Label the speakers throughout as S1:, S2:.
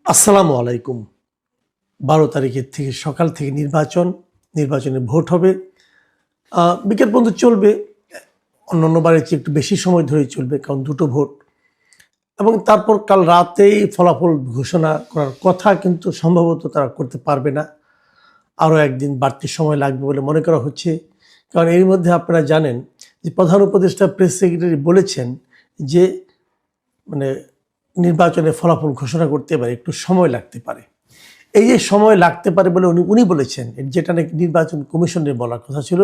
S1: আসসালামু আলাইকুম। ১২ তারিখের থেকে সকাল থেকে নির্বাচনে ভোট হবে। বিকেল পর্যন্ত চলবে। অন্যান্য বারের চেয়ে একটু বেশি সময় ধরেই চলবে, কারণ দুটো ভোট। এবং তারপর কাল রাতেই ফলাফল ঘোষণা করার কথা, কিন্তু সম্ভবত তারা করতে পারবে না। আরও একদিন বাড়তি সময় লাগবে বলে মনে করা হচ্ছে। কারণ এর মধ্যে আপনারা জানেন যে প্রধান উপদেষ্টা প্রেস সেক্রেটারি বলেছেন যে মানে নির্বাচনের ফলাফল ঘোষণা করতে এবার একটু সময় লাগতে পারে। এই যে সময় লাগতে পারে বলে উনি বলেছেন, যেটা নাকি নির্বাচন কমিশনের বলার কথা ছিল,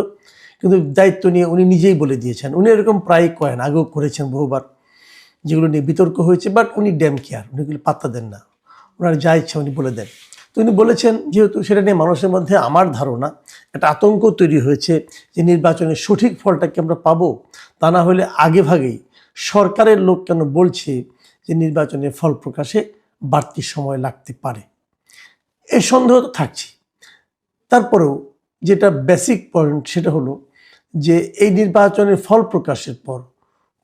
S1: কিন্তু দায়িত্ব নিয়ে উনি নিজেই বলে দিয়েছেন। উনি এরকম প্রায় করেন, আগেও করেছেন বহুবার, যেগুলো নিয়ে বিতর্ক হয়েছে, বাট উনি ড্যাম কেয়ার, উনিগুলো পাত্তা দেন না। ওনার যা ইচ্ছা উনি বলে দেন। তো উনি বলেছেন, যেহেতু সেটা নিয়ে মানুষের মধ্যে আমার ধারণা একটা আতঙ্ক তৈরি হয়েছে যে নির্বাচনের সঠিক ফলটা কি আমরা পাবো, তা না হলে আগে ভাগেই সরকারের লোক কেন বলছে যে নির্বাচনের ফল প্রকাশে বাড়তি সময় লাগতে পারে। এই সন্দেহ তো থাকছে। তারপরেও যেটা বেসিক পয়েন্ট, সেটা হলো যে এই নির্বাচনের ফল প্রকাশের পর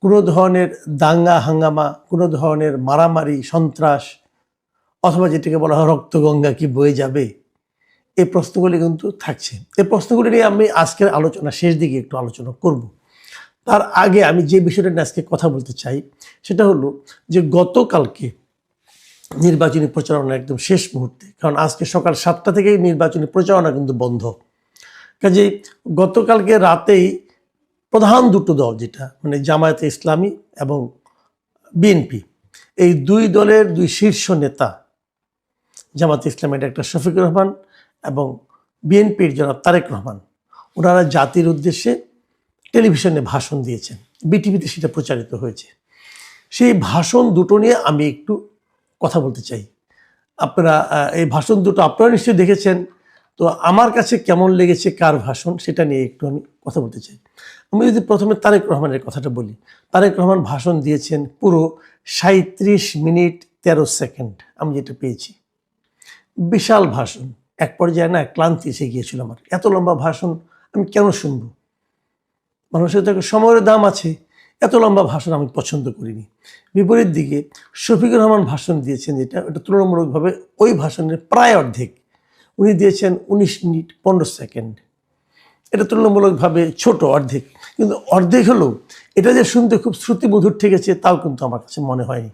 S1: কোনো ধরনের দাঙ্গা হাঙ্গামা, কোনো ধরনের মারামারি সন্ত্রাস, অথবা যেটাকে বলা হয় রক্তগঙ্গা কি বয়ে যাবে, এই প্রশ্নগুলি কিন্তু থাকছে। এই প্রশ্নগুলি নিয়ে আমি আজকের আলোচনা শেষ দিকে একটু আলোচনা করব। তার আগে আমি যে বিষয়টা নিয়ে আজকে কথা বলতে চাই, সেটা হলো যে গতকালকে নির্বাচনী প্রচারণা একদম শেষ মুহূর্তে, কারণ আজকে সকাল 7টা থেকেই নির্বাচনী প্রচারণা কিন্তু বন্ধ। কাজেই গতকালকে রাতেই প্রধান দুটো দল, যেটা মানে জামায়াতে ইসলামী এবং বিএনপি, এই দুই দলের দুই শীর্ষ নেতা, জামায়াতে ইসলামের ডাক্তার শফিকুর রহমান এবং বিএনপির জনাব তারেক রহমান, ওনারা জাতির উদ্দেশ্যে টেলিভিশনে ভাষণ দিয়েছেন। বিটিভিতে সেটা প্রচারিত হয়েছে। সেই ভাষণ দুটো নিয়ে আমি একটু কথা বলতে চাই। আপনারা এই ভাষণ দুটো আপনারা নিশ্চয়ই দেখেছেন। তো আমার কাছে কেমন লেগেছে কার ভাষণ, সেটা নিয়ে একটু আমি কথা বলতে চাই। আমি যদি প্রথমে তারেক রহমানের কথাটা বলি, তারেক রহমান ভাষণ দিয়েছেন পুরো 37 মিনিট 13 সেকেন্ড, আমি যেটা পেয়েছি। বিশাল ভাষণ। এক পর্যায়ে না ক্লান্তি এসে গিয়েছিল আমার, এত লম্বা ভাষণ আমি কেন শুনবো। মানুষের তো একটা সময়ের দাম আছে। এত লম্বা ভাষণ আমি পছন্দ করিনি। বিপরীত দিকে শফিকুর রহমান ভাষণ দিয়েছেন, যেটা এটা তুলনামূলকভাবে ওই ভাষণের প্রায় অর্ধেক। উনি দিয়েছেন 19 মিনিট 15 সেকেন্ড। এটা তুলনামূলকভাবে ছোট, অর্ধেক। কিন্তু অর্ধেক হলেও এটা যে শুনতে খুব শ্রুতিমধুর ঠেকেছে, তাও কিন্তু আমার কাছে মনে হয়নি।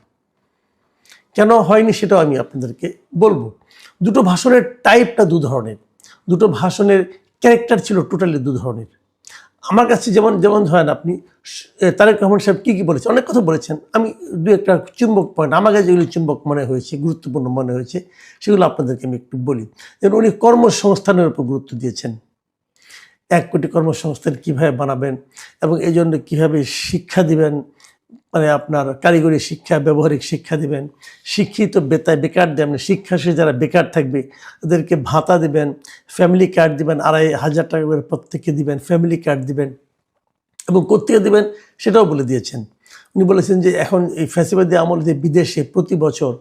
S1: কেন হয়নি সেটাও আমি আপনাদেরকে বলবো। দুটো ভাষণের টাইপটা দু ধরনের, দুটো ভাষণের ক্যারেক্টার ছিল টোটালি দু ধরনের। আমার কাছে যেমন যেমন ধরেন আপনি তারেক রহমান সাহেব কী বলেছেন, অনেক কথা বলেছেন। আমি দু একটা চুম্বক পয়েন্ট আমার কাছে যেগুলি চুম্বক মনে হয়েছে, গুরুত্বপূর্ণ মনে হয়েছে, সেগুলো আপনাদেরকে আমি একটু বলি। যেমন উনি কর্মসংস্থানের উপর গুরুত্ব দিয়েছেন। 1 কোটি কর্মসংস্থান কীভাবে বানাবেন এবং এই জন্য কীভাবে শিক্ষা দিবেন, মানে আপনার কারিগরি শিক্ষা, ব্যবহারিক শিক্ষা দিবেন, শিক্ষিত বেকার দেবেন, শিক্ষা শেষে যারা বেকার থাকবে তাদেরকে ভাতা দিবেন, ফ্যামিলি কার্ড দিবেন, 2,500 টাকা করে প্রত্যেককে দিবেন, ফ্যামিলি কার্ড দিবেন, এবং কোত্থেকে দিবেন সেটাও বলে দিয়েছেন। উনি বলেছেন যে এখন এই ফ্যাসিবাদী আমলে যে বিদেশে প্রতি বছর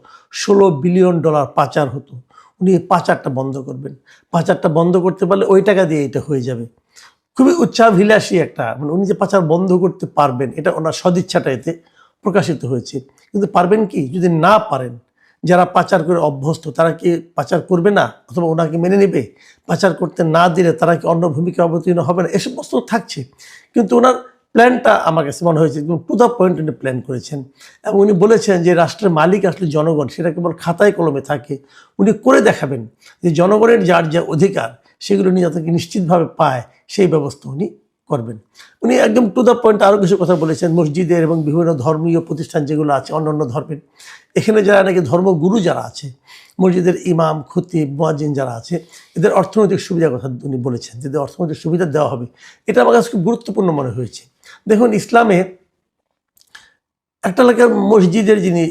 S1: $16 বিলিয়ন পাচার হতো, উনি এই পাচারটা বন্ধ করবেন। পাচারটা বন্ধ করতে পারলে ওই টাকা দিয়ে এটা হয়ে যাবে। খুবই উচ্চাভিলাষী একটা, মানে উনি যে পাচার বন্ধ করতে পারবেন, এটা ওনার সদিচ্ছাটা এতে প্রকাশিত হয়েছে। কিন্তু পারবেন কি? যদি না পারেন, যারা পাচার করে অভ্যস্ত তারা কি পাচার করবে না, অথবা ওনাকে মেনে নেবে? পাচার করতে না দিলে তারা কি অন্য ভূমিকা অবতীর্ণ হবে না? এসব প্রশ্ন থাকছে। কিন্তু ওনার প্ল্যানটা আমার কাছে মনে হয়েছে টু দ্য পয়েন্ট উনি প্ল্যান করেছেন। এবং উনি বলেছেন যে রাষ্ট্রের মালিক আসলে জনগণ, সেটা কেবল খাতায় কলমে থাকে। উনি করে দেখাবেন যে জনগণের যার যে অধিকার, সেগুলো নিয়ে যাতে নিশ্চিতভাবে পায়, সেই ব্যবস্থা উনি করবেন। উনি একদম টু দ্য পয়েন্ট আরও কিছু কথা বলেছেন। মসজিদের এবং বিভিন্ন ধর্মীয় প্রতিষ্ঠান যেগুলো আছে অন্যান্য ধর্মের, এখানে যারা নাকি ধর্মগুরু যারা আছে, মসজিদের ইমাম, খতিব, মুয়াজ্জিন যারা আছে, এদের অর্থনৈতিক সুবিধার কথা উনি বলেছেন, যাদের অর্থনৈতিক সুবিধা দেওয়া হবে। এটা আমার কাছে খুব গুরুত্বপূর্ণ মনে হয়েছে। দেখুন, ইসলামে একটা এলাকার মসজিদের যিনি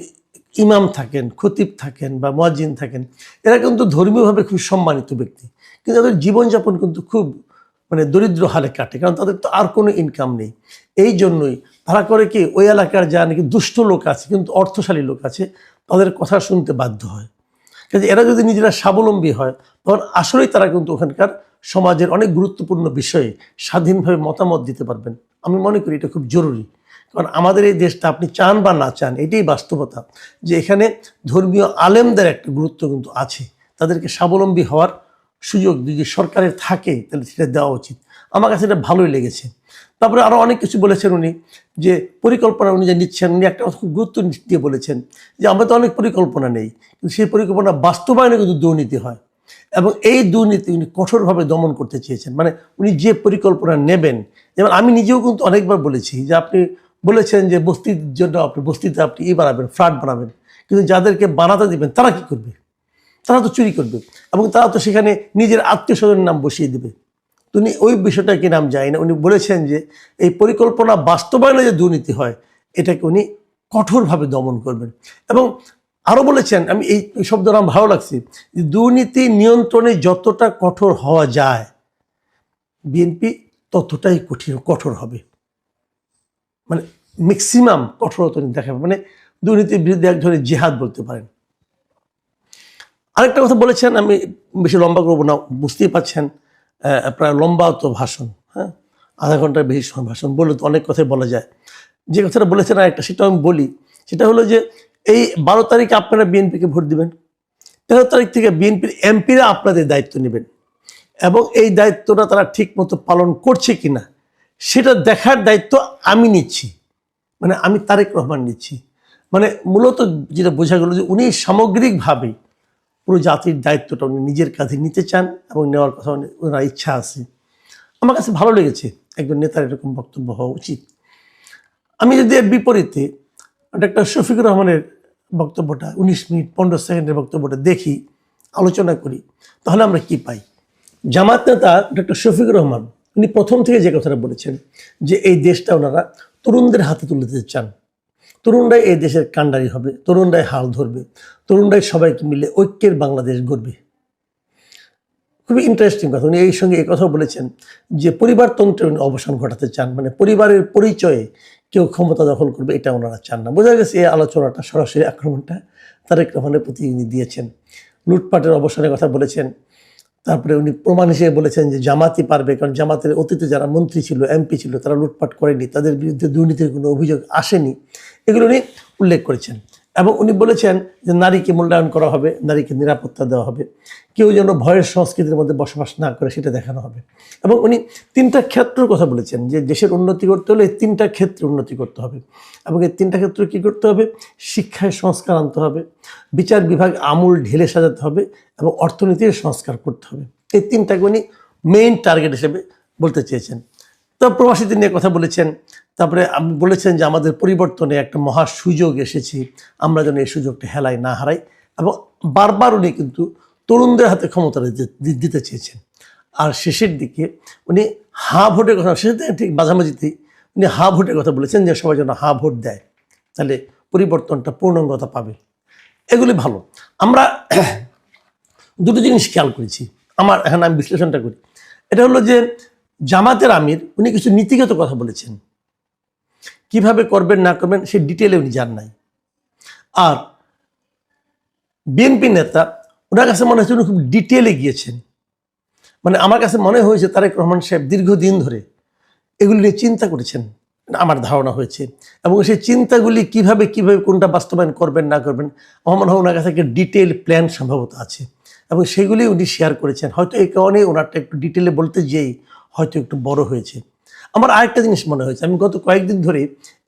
S1: ইমাম থাকেন, খতিব থাকেন বা মুয়াজ্জিন থাকেন, এরা কিন্তু ধর্মীয়ভাবে খুব সম্মানিত ব্যক্তি, কিন্তু তাদের জীবনযাপন কিন্তু খুব মানে দরিদ্র হালে কাটে, কারণ তাদের তো আর কোনো ইনকাম নেই। এই জন্যই তারা করে কি, ওই এলাকার যা নাকি দুষ্ট লোক আছে কিন্তু অর্থশালী লোক আছে, তাদের কথা শুনতে বাধ্য হয়। কাজে এরা যদি নিজেরা স্বাবলম্বী হয়, তখন আসলেই তারা কিন্তু ওখানকার সমাজের অনেক গুরুত্বপূর্ণ বিষয়ে স্বাধীনভাবে মতামত দিতে পারবেন। আমি মনে করি এটা খুব জরুরি। কারণ আমাদের এই দেশটা আপনি চান বা না চান, এটাই বাস্তবতা যে এখানে ধর্মীয় আলেমদের একটা গুরুত্ব কিন্তু আছে। তাদেরকে স্বাবলম্বী হওয়ার সুযোগ যদি সরকারের থাকে তাহলে সেটা দেওয়া উচিত। আমার কাছে এটা ভালোই লেগেছে। তারপরে আরও অনেক কিছু বলেছেন উনি, যে পরিকল্পনা উনি যে নিচ্ছেন, উনি একটা কথা খুব গুরুত্ব দিয়ে বলেছেন যে আমরা তো অনেক পরিকল্পনা নেই, কিন্তু সেই পরিকল্পনা বাস্তবায়নে কিন্তু দুর্নীতি হয়, এবং এই দুর্নীতি উনি কঠোরভাবে দমন করতে চেয়েছেন। মানে উনি যে পরিকল্পনা নেবেন, যেমন আমি নিজেও কিন্তু অনেকবার বলেছি যে আপনি বলেছেন যে বস্তির জন্য আপনি বস্তিতে আপনি বানাবেন, ফ্ল্যাট বানাবেন, কিন্তু যাদেরকে বানাতে দিবেন তারা কি করবে? তারা তো চুরি করবে, এবং তারা তো সেখানে নিজের আত্মীয় স্বজনের নাম বসিয়ে দেবে। উনি ওই বিষয়টাকে নাম যায় না, উনি বলেছেন যে এই পরিকল্পনা বাস্তবায়নে যে দুর্নীতি হয় এটাকে উনি কঠোরভাবে দমন করবেন। এবং আরও বলেছেন, আমি এই শব্দটা আমার ভালো লাগছে, যে দুর্নীতি নিয়ন্ত্রণে যতটা কঠোর হওয়া যায় বিএনপি ততটাই কঠোর হবে, মানে ম্যাক্সিমাম কঠোরতা দেখাবে, মানে দুর্নীতির বিরুদ্ধে এক ধরনের জেহাদ বলতে পারেন। আরেকটা কথা বলেছেন, আমি বেশি লম্বা করবো না, বুঝতেই পারছেন প্রায় লম্বা তো ভাষণ, হ্যাঁ, আধা ঘন্টার বেশি সময় ভাষণ বললে তো অনেক কথাই বলা যায়। যে কথাটা বলেছেন আরেকটা, সেটা আমি বলি, সেটা হলো যে এই 12 তারিখে আপনারা বিএনপিকে ভোট দিবেন, 13 তারিখ থেকে বিএনপির এমপিরা আপনাদের দায়িত্ব নেবেন, এবং এই দায়িত্বটা তারা ঠিক মতো পালন করছে কিনা সেটা দেখার দায়িত্ব আমি নিচ্ছি, মানে আমি তারেক রহমান নিচ্ছি। মানে মূলত যেটা বোঝা গেল যে উনি সামগ্রিকভাবেই পুরো জাতির দায়িত্বটা উনি নিজের কাঁধে নিতে চান, এবং নেওয়ার কথা ওনার ইচ্ছা আছে। আমার কাছে ভালো লেগেছে, একজন নেতার এরকম বক্তব্য হওয়া উচিত। আমি যদি এর বিপরীতে ডক্টর শফিকুর রহমানের বক্তব্যটা 19 মিনিট 15 সেকেন্ডের বক্তব্যটা দেখি, আলোচনা করি, তাহলে আমরা কি পাই? জামাত নেতা ডক্টর শফিকুর রহমান উনি প্রথম থেকে যে কথাটা বলেছেন যে এই দেশটা ওনারা তরুণদের হাতে তুলে দিতে চান, তরুণরাই এই দেশের কাণ্ডারি হবে, তরুণরাই হাল ধরবে, তরুণরাই সবাইকে মিলে ঐক্যের বাংলাদেশ গড়বে। খুবই ইন্টারেস্টিং কথা। উনি এই সঙ্গে এই কথাও বলেছেন যে পরিবারতন্ত্রের উনি অবসান ঘটাতে চান, মানে পরিবারের পরিচয়ে কেউ ক্ষমতা দখল করবে এটা ওনারা চান না। বোঝা গেছে এই আলোচনাটা, সরাসরি আক্রমণটা তারেক রহমানের প্রতি উনি দিয়েছেন। লুটপাটের অবসানের কথা বলেছেন। তারপরে উনি প্রমাণ হিসেবে বলেছেন যে জামাতই পারবে, কারণ জামাতের অতীতে যারা মন্ত্রী ছিল, এমপি ছিল, তারা লুটপাট করেনি, তাদের বিরুদ্ধে দুর্নীতির কোনো অভিযোগ আসেনি, এগুলো উনি উল্লেখ করেছেন। এবং উনি বলেছেন যে নারীকে মূল্যায়ন করা হবে, নারীকে নিরাপত্তা দেওয়া হবে, কেউ যেন ভয়ের সংস্কৃতির মধ্যে বসবাস না করে সেটা দেখানো হবে। এবং উনি 3টা ক্ষেত্রের কথা বলেছেন যে দেশের উন্নতি করতে হলে এই 3টা ক্ষেত্রে উন্নতি করতে হবে, এবং এই 3টা ক্ষেত্রে কী করতে হবে? শিক্ষায় সংস্কার আনতে হবে, বিচার বিভাগ আমূল ঢেলে সাজাতে হবে, এবং অর্থনীতির সংস্কার করতে হবে। এই 3টাকে উনি মেইন টার্গেট হিসেবে বলতে চেয়েছেন। তো প্রবাসীদের নিয়ে কথা বলেছেন। তারপরে আপনি বলেছেন যে আমাদের পরিবর্তনে একটা মহা সুযোগ এসেছে, আমরা যেন এই সুযোগটা হেলাই না হারাই, এবং বারবার উনি কিন্তু তরুণদের হাতে ক্ষমতা দিতে চেয়েছেন। আর শেষের দিকে উনি হা ভোটের কথা, শেষের দিকে ঠিক মাঝামাঝিতেই উনি হা ভোটের কথা বলেছেন যে সবাই যেন হা ভোট দেয়, তাহলে পরিবর্তনটা পূর্ণাঙ্গতা পাবে। এগুলি ভালো। আমরা দুটো জিনিস খেয়াল করেছি, এখানে আমি বিশ্লেষণটা করি। এটা হলো যে জামাতের আমির উনি কিছু নীতিগত কথা বলেছেন, কিভাবে করবেন না করবেন সেই ডিটেলে উনি জান নাই। আর বিএনপি নেতা, ওনার কাছে মনে হচ্ছে উনি খুব ডিটেলে গিয়েছেন। মানে আমার কাছে মনে হয়েছে তারেক রহমান সাহেব দীর্ঘদিন ধরে এগুলি নিয়ে চিন্তা করেছেন, আমার ধারণা হয়েছে, এবং সেই চিন্তাগুলি কিভাবে কোনটা বাস্তবায়ন করবেন না করবেন, আমার মনে হয় ওনার কাছে একটা ডিটেল প্ল্যান সম্ভবত আছে, এবং সেগুলি উনি শেয়ার করেছেন। হয়তো এই কারণে ওনারটা একটু ডিটেলে বলতে যেই হয়তো একটু বড় হয়েছে। আমার আরেকটা জিনিস মনে হয়েছে, আমি গত কয়েকদিন ধরে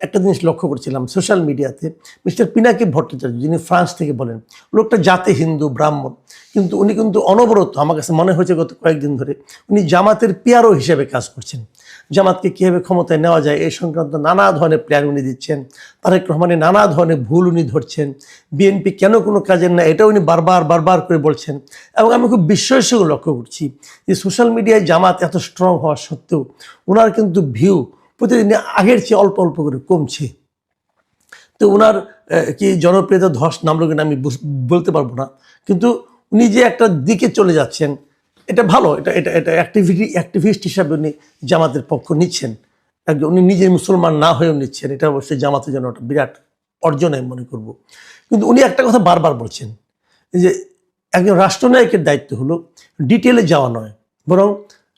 S1: একটা জিনিস লক্ষ্য করছিলাম সোশ্যাল মিডিয়াতে, মিস্টার পিনাকি ভট্টাচার্য, যিনি ফ্রান্স থেকে বলেন, লোকটা জাতে হিন্দু ব্রাহ্মণ, কিন্তু উনি কিন্তু অনবরত আমার কাছে মনে হয়েছে গত কয়েকদিন ধরে উনি জামাতের পিআরও হিসেবে কাজ করছেন। জামাতকে কীভাবে ক্ষমতায় নেওয়া যায় এই সংক্রান্ত নানা ধরনের প্ল্যান উনি দিচ্ছেন, তারেক রহমানের নানা ধরনের ভুল উনি ধরছেন, বিএনপি কেন কোনো কাজের না এটা উনি বারবার করে বলছেন। এবং আমি খুব বিস্ময়ের সঙ্গে লক্ষ্য করছি যে সোশ্যাল মিডিয়ায় জামাত এত স্ট্রং হওয়া সত্ত্বেও ওনার কিন্তু ভিউ প্রতিদিন আগের চেয়ে অল্প অল্প করে কমছে। তো ওনার কি জনপ্রিয়তা ধস নামলো কিনা আমি বলতে পারবো না, কিন্তু উনি যে একটা দিকে চলে যাচ্ছেন এটা ভালো, এটা অ্যাক্টিভিস্ট হিসাবে উনি জামাতের পক্ষ নিচ্ছেন, একজন উনি নিজে মুসলমান না হয়েও নিচ্ছেন, এটা অবশ্যই জামাতের জন্য একটা বিরাট অর্জন আমি মনে করব। কিন্তু উনি একটা কথা বারবার বলছেন যে একজন রাষ্ট্রনায়কের দায়িত্ব হলো ডিটেলে যাওয়া নয়, বরং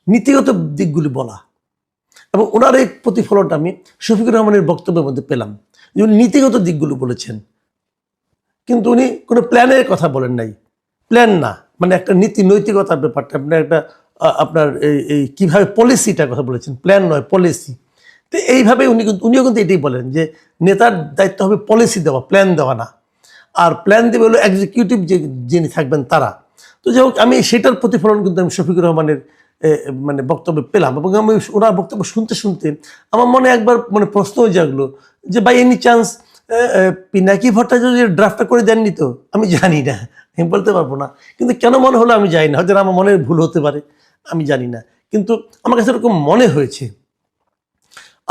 S1: নীতিগত দিকগুলি বলা, এবং ওনার এই প্রতিফলনটা আমি শফিকুর রহমানের বক্তব্যের মধ্যে পেলাম, যে উনি নীতিগত দিকগুলো বলেছেন, কিন্তু উনি কোনো প্ল্যানের কথা বলেন নাই। প্ল্যান না, মানে একটা নীতি নৈতিকতার ব্যাপারটা, আপনার একটা আপনার এই কীভাবে পলিসিটার কথা বলেছেন, প্ল্যান নয় পলিসি। তো এইভাবে উনিও কিন্তু এটাই বলেন যে নেতার দায়িত্ব হবে পলিসি দেওয়া, প্ল্যান দেওয়া না। আর প্ল্যান দেবে হলো এক্সিকিউটিভ যিনি থাকবেন তারা। তো যাই হোক, আমি সেটার প্রতিফলন কিন্তু আমি শফিকুর রহমানের মানে বক্তব্যে পেলাম, এবং আমি ওনার বক্তব্য শুনতে শুনতে আমার মনে একবার মানে প্রশ্ন জাগলো যে by any chance Pinaki Bhattacharya ড্রাফটটা করে দেননি তো? আমি জানি না, আমি বলতে পারবো না, কিন্তু কেন মনে হলো আমি জানি না, হয়তো আমার মনের ভুল হতে পারে, আমি জানি না, কিন্তু আমার কাছে এরকম মনে হয়েছে।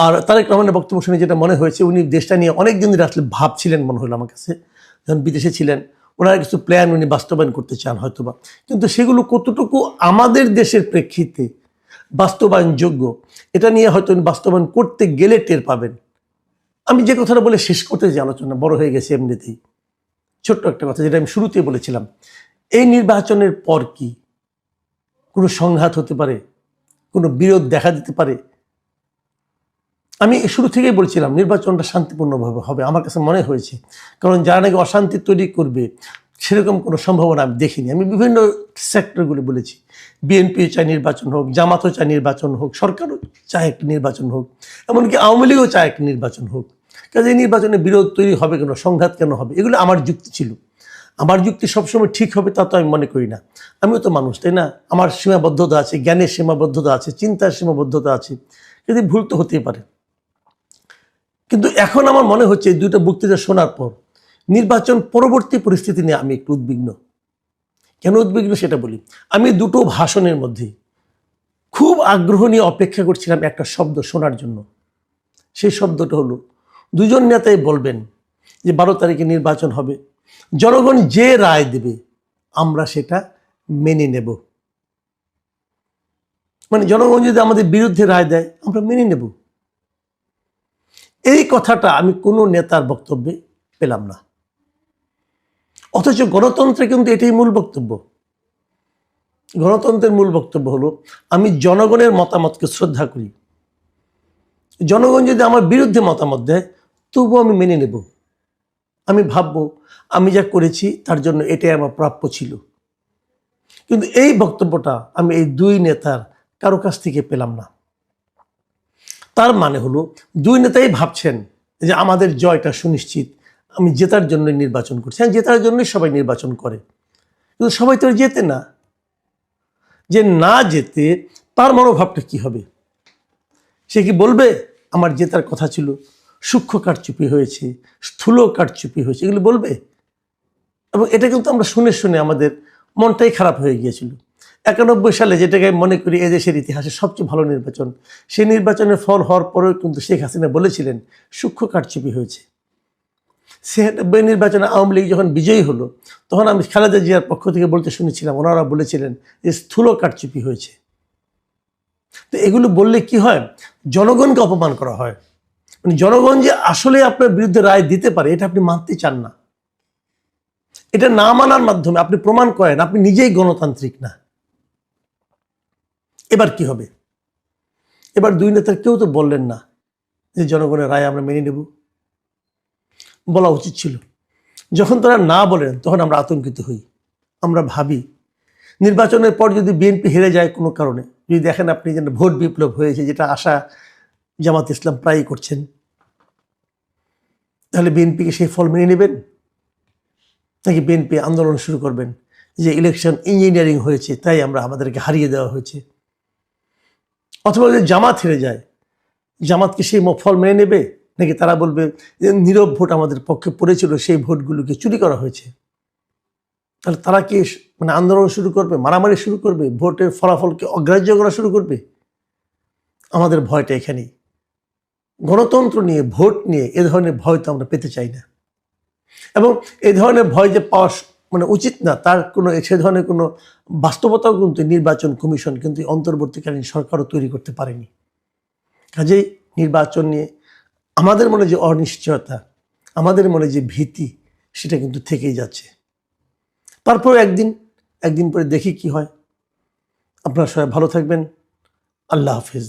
S1: আর তারেক রহমানের বক্তব্য শুনে যেটা মনে হয়েছে, উনি দেশটা নিয়ে অনেক দিন ধরে আসলে ভাবছিলেন মনে হলো আমার কাছে, যখন বিদেশে ছিলেন ওনার কিছু প্ল্যান উনি বাস্তবায়ন করতে চান হয়তোবা, কিন্তু সেগুলো কতটুকু আমাদের দেশের প্রেক্ষিতে বাস্তবায়নযোগ্য, এটা নিয়ে হয়তো উনি বাস্তবায়ন করতে গেলে টের পাবেন। আমি যে কথাটা বলে শেষ করতে যে আলোচনা বড় হয়ে গেছে এমনিতেই, ছোট্ট একটা কথা যেটা আমি শুরুতেই বলেছিলাম, এই নির্বাচনের পর কি কোনো সংঘাত হতে পারে, কোনো বিরোধ দেখা দিতে পারে। আমি শুরু থেকেই বলছিলাম নির্বাচনটা শান্তিপূর্ণভাবে হবে, আমার কাছে মনে হয়েছে, কারণ যারা নাকি অশান্তি তৈরি করবে সেরকম কোনো সম্ভাবনা আমি দেখিনি। আমি বিভিন্ন সেক্টরগুলো বলেছি, বিএনপি চায় নির্বাচন হোক, জামাতও চায় নির্বাচন হোক, সরকারও চায় একটি নির্বাচন হোক, এমনকি আওয়ামী লীগও চায় একটি নির্বাচন হোক। কাজে এই নির্বাচনে বিরোধ তৈরি হবে কেন, সংঘাত কেন হবে, এগুলো আমার যুক্তি ছিল। আমার যুক্তি সবসময় ঠিক হবে তা তো আমি মনে করি না, আমিও তো মানুষ, তাই না? আমার সীমাবদ্ধতা আছে, জ্ঞানের সীমাবদ্ধতা আছে, চিন্তার সীমাবদ্ধতা আছে, যদি ভুল তো হতেই পারে। কিন্তু এখন আমার মনে হচ্ছে এই দুটো বক্তৃতা শোনার পর নির্বাচন পরবর্তী পরিস্থিতি নিয়ে আমি একটু উদ্বিগ্ন। কেন উদ্বিগ্ন সেটা বলি। আমি দুটো ভাষণের মধ্যে খুব আগ্রহ নিয়ে অপেক্ষা করছিলাম একটা শব্দ শোনার জন্য। সেই শব্দটা হলো, দুজন নেতাই বলবেন যে 12 তারিখে নির্বাচন হবে, জনগণ যে রায় দেবে আমরা সেটা মেনে নেব। মানে জনগণ যদি আমাদের বিরুদ্ধে রায় দেয় আমরা মেনে নেব। এই কথাটা আমি কোনো নেতার বক্তব্যে পেলাম না, অথচ গণতন্ত্রে কিন্তু এটাই মূল বক্তব্য। গণতন্ত্রের মূল বক্তব্য হলো আমি জনগণের মতামতকে শ্রদ্ধা করি, জনগণ যদি আমার বিরুদ্ধে মতামত দেয় তবুও আমি মেনে নেব। আমি ভাববো আমি যা করেছি তার জন্য এটাই আমার প্রাপ্য ছিল। কিন্তু এই বক্তব্যটা আমি এই দুই নেতার কারো কাছ থেকে পেলাম না। তার মানে হলো দুই নেতাই ভাবছেন যে আমাদের জয়টা সুনিশ্চিত, আমি জেতার জন্য নির্বাচন করছি। হ্যাঁ, জেতার জন্যই সবাই নির্বাচন করে, কিন্তু সবাই তো জেতে না। যে না যেতে তার মনোভাবটা কি হবে? সে কি বলবে আমার জেতার কথা ছিল, সূক্ষ্ম কারচুপি হয়েছে, স্থূল কারচুপি হয়েছে, এগুলো বলবে? এবং এটা কিন্তু আমরা শুনে শুনে আমাদের মনটাই খারাপ হয়ে গিয়েছিল। 91 সালে যেটাকে আমি মনে করি এদেশের ইতিহাসে সবচেয়ে ভালো নির্বাচন, সেই নির্বাচনের ফল হওয়ার পরেও কিন্তু শেখ হাসিনা বলেছিলেন সূক্ষ্ম কারচুপি হয়েছে। সে নির্বাচনে আওয়ামী লীগ যখন বিজয়ী হলো তখন আমি খালেদা জিয়ার পক্ষ থেকে বলতে শুনেছিলাম, ওনারা বলেছিলেন যে স্থূল কারচুপি হয়েছে। তো এগুলো বললে কি হয়, জনগণকে অপমান করা হয়। মানে জনগণ যে আসলে আপনার বিরুদ্ধে রায় দিতে পারে এটা আপনি মানতে চান না। এটা না মানার মাধ্যমে আপনি প্রমাণ করেন আপনি নিজেই গণতান্ত্রিক না। এবার কি হবে? এবার দুই নেতার কেউ তো বললেন না যে জনগণের রায় আমরা মেনে নেব। বলা উচিত ছিল। যখন তারা না বলেন তখন আমরা আতঙ্কিত হই। আমরা ভাবি নির্বাচনের পর যদি বিএনপি হেরে যায় কোনো কারণে, যদি দেখেন আপনি যেন ভোট বিপ্লব হয়েছে, যেটা আশা জামাত ইসলাম প্রায়ই করছেন, তাহলে বিএনপিকে সেই ফল মেনে নেবেন, নাকি বিএনপি আন্দোলন শুরু করবেন যে ইলেকশন ইঞ্জিনিয়ারিং হয়েছে তাই আমাদেরকে হারিয়ে দেওয়া হয়েছে? অথবা যদি জামাত হেরে যায়, জামাত কি সেই ফল মেনে নেবে, নাকি তারা বলবে যে নীরব ভোট আমাদের পক্ষে পড়েছিল, সেই ভোটগুলোকে চুরি করা হয়েছে? তাহলে তারা কি মানে আন্দোলন শুরু করবে, মারামারি শুরু করবে, ভোটের ফলাফলকে অগ্রাহ্য করা শুরু করবে? আমাদের ভয়টা এখানেই। গণতন্ত্র নিয়ে, ভোট নিয়ে এ ধরনের ভয় তো আমরা পেতে চাই না, এবং এই ধরনের ভয় যে পাওয়া মানে উচিত না তার কোনো সে ধরনের কোনো বাস্তবতাও কিন্তু নির্বাচন কমিশন কিন্তু অন্তর্বর্তীকালীন সরকারও তৈরি করতে পারেনি। কাজেই নির্বাচন নিয়ে আমাদের মনে যে অনিশ্চয়তা, আমাদের মনে যে ভীতি, সেটা কিন্তু থেকেই যাচ্ছে। তারপর একদিন পরে দেখি কি হয়। আপনারা সবাই ভালো থাকবেন। আল্লাহ হাফিজ।